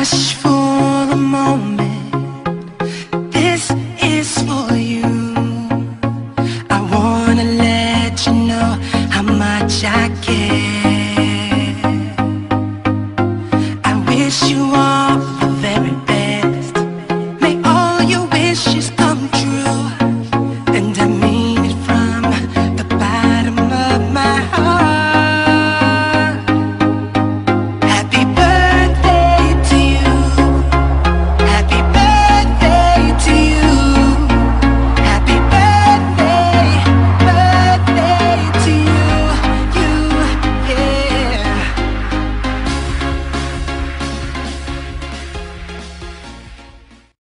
Hush for a moment, this is for you. I wanna let you know how much I care. I wish you all